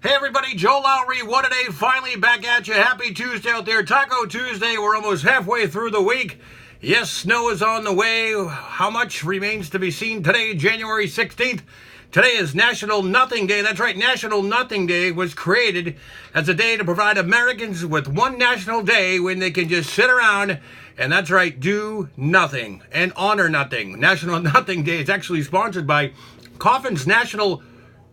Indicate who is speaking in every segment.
Speaker 1: Hey everybody, Joe Lowry, What a Day, finally back at you. Happy Tuesday out there. Taco Tuesday, we're almost halfway through the week. Yes, snow is on the way. How much remains to be seen today, January 16th. Today is National Nothing Day. That's right, National Nothing Day was created as a day to provide Americans with one national day when they can just sit around and, that's right, do nothing and honor nothing. National Nothing Day is actually sponsored by Coffin's National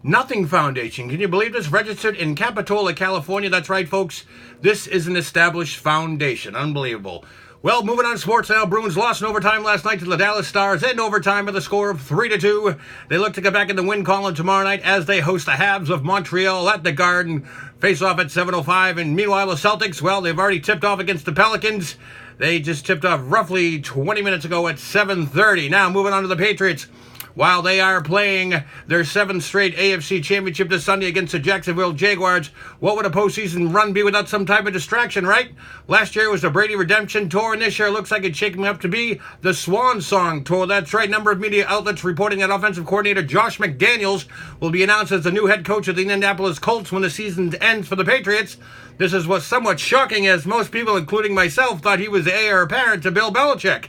Speaker 1: Nothing Foundation. Can you believe this? Registered in Capitola, California. That's right, folks. This is an established foundation. Unbelievable. Well, moving on to sports now. Bruins lost in overtime last night to the Dallas Stars in overtime with a score of 3-2. They look to get back in the win column tomorrow night as they host the Habs of Montreal at the Garden. Face off at 7:05. And meanwhile, the Celtics, well, they've already tipped off against the Pelicans. They just tipped off roughly 20 minutes ago at 7:30. Now, moving on to the Patriots. While they are playing their seventh straight AFC Championship this Sunday against the Jacksonville Jaguars, what would a postseason run be without some type of distraction, right? Last year was the Brady Redemption Tour, and this year looks like it's shaping up to be the Swan Song Tour. That's right, number of media outlets reporting that offensive coordinator Josh McDaniels will be announced as the new head coach of the Indianapolis Colts when the season ends for the Patriots. This is what's somewhat shocking, as most people, including myself, thought he was the heir apparent to Bill Belichick.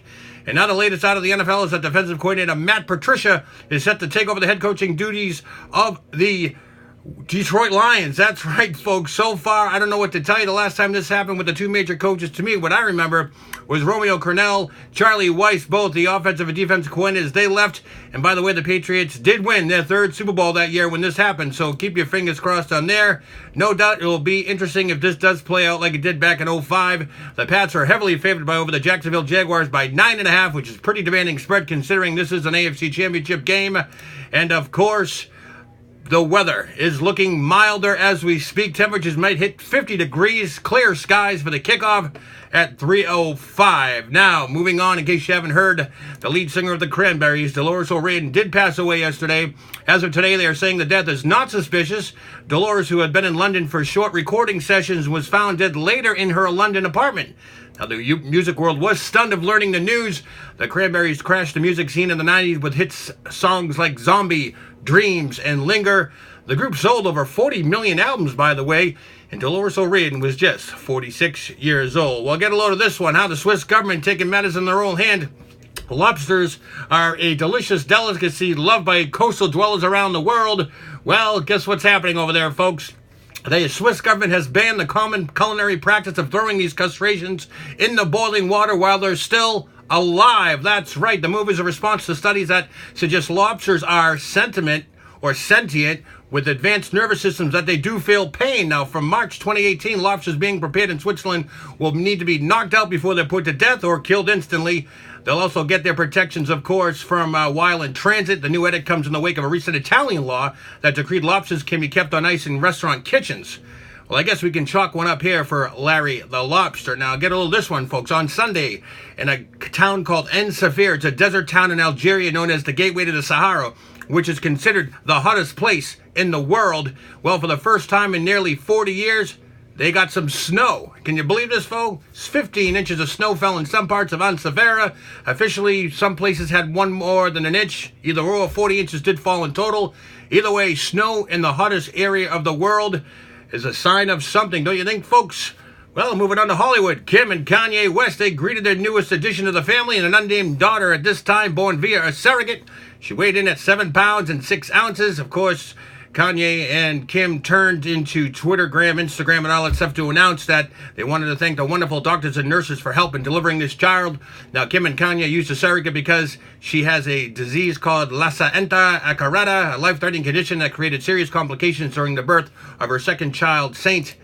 Speaker 1: And now the latest out of the NFL is that defensive coordinator Matt Patricia is set to take over the head coaching duties of the Detroit Lions. That's right, folks. So far, I don't know what to tell you. The last time this happened with the two major coaches, to me, what I remember was Romeo Crennel, Charlie Weiss, both the offensive and defensive coordinators. They left. And by the way, the Patriots did win their third Super Bowl that year when this happened. So keep your fingers crossed on there. No doubt it will be interesting if this does play out like it did back in 2005. The Pats are heavily favored by over the Jacksonville Jaguars by 9.5, which is a pretty demanding spread considering this is an AFC Championship game. And of course, the weather is looking milder as we speak. Temperatures might hit 50 degrees. Clear skies for the kickoff at 3:05. Now, moving on, in case you haven't heard, the lead singer of the Cranberries, Dolores O'Riordan, did pass away yesterday. As of today, they are saying the death is not suspicious. Dolores, who had been in London for short recording sessions, was found dead later in her London apartment. Now, the music world was stunned of learning the news. The Cranberries crashed the music scene in the 90s with hit songs like Zombie, Dreams, and Linger. The group sold over 40 million albums, by the way, and Dolores O'Riordan was just 46 years old. Well, get a load of this one. How the Swiss government taking matters in their own hand. Lobsters are a delicious delicacy loved by coastal dwellers around the world. Well, guess what's happening over there, folks? The Swiss government has banned the common culinary practice of throwing these crustaceans in the boiling water while they're still alive. That's right. The move is a response to studies that suggest lobsters are sentient with advanced nervous systems, that they do feel pain. Now, from March 2018, lobsters being prepared in Switzerland will need to be knocked out before they're put to death or killed instantly. They'll also get their protections, of course, from while in transit. The new edit comes in the wake of a recent Italian law that decreed lobsters can be kept on ice in restaurant kitchens. Well, I guess we can chalk one up here for Larry the Lobster. Now, get a little of this one, folks. On Sunday, in a town called En Safir, it's a desert town in Algeria known as the Gateway to the Sahara, which is considered the hottest place in the world. Well, for the first time in nearly 40 years, they got some snow. Can you believe this, folks? 15 inches of snow fell in some parts of Ansafera. Officially, some places had one more than an inch. Either or, 40 inches did fall in total. Either way, snow in the hottest area of the world is a sign of something, don't you think, folks? Well, moving on to Hollywood. Kim and Kanye West, they greeted their newest addition to the family, and an unnamed daughter at this time, born via a surrogate. She weighed in at 7 pounds and 6 ounces. Of course, Kanye and Kim turned into Twittergram, Instagram, and all that stuff to announce that they wanted to thank the wonderful doctors and nurses for help in delivering this child. Now, Kim and Kanye used a surrogate because she has a disease called Placenta acarata, a life-threatening condition that created serious complications during the birth of her second child, Saint.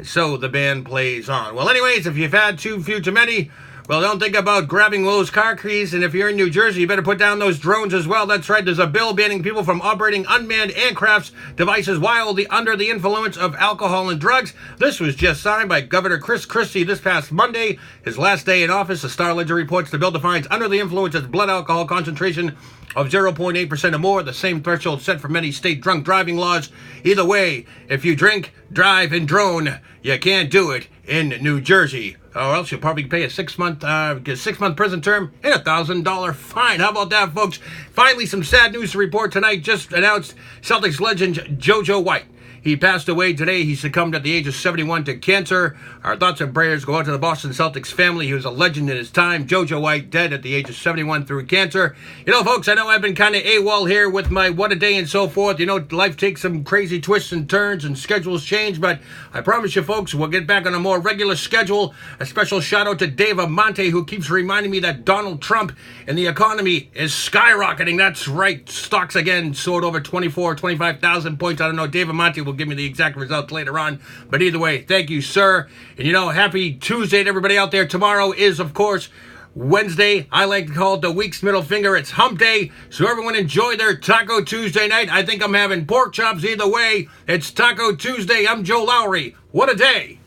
Speaker 1: So the band plays on. Well, anyways, if you've had too few too many, well, don't think about grabbing those car keys, and if you're in New Jersey, you better put down those drones as well. That's right, there's a bill banning people from operating unmanned aircraft devices while under the influence of alcohol and drugs. This was just signed by Governor Chris Christie this past Monday, his last day in office. The Star-Ledger reports the bill defines under the influence as blood alcohol concentration of 0.8% or more, the same threshold set for many state drunk driving laws. Either way, if you drink, drive, and drone, you can't do it in New Jersey, or else you'll probably pay a 6-month prison term and a $1,000 fine. How about that, folks? Finally, some sad news to report tonight. Just announced Celtics legend JoJo White. He passed away today. He succumbed at the age of 71 to cancer. Our thoughts and prayers go out to the Boston Celtics family. He was a legend in his time. JoJo White dead at the age of 71 through cancer. You know, folks, I know I've been kind of AWOL here with my What a Day and so forth. You know, life takes some crazy twists and turns and schedules change, but I promise you, folks, we'll get back on a more regular schedule. A special shout out to Dave Amante, who keeps reminding me that Donald Trump and the economy is skyrocketing. That's right. Stocks again soared over 25,000 points. I don't know. Dave Amante will give me the exact results later on. But either way, thank you, sir. And you know, happy Tuesday to everybody out there. Tomorrow is, of course, Wednesday. I like to call it the week's middle finger. It's hump day. So everyone enjoy their Taco Tuesday night. I think I'm having pork chops either way. It's Taco Tuesday. I'm Joe Lowry. What a day.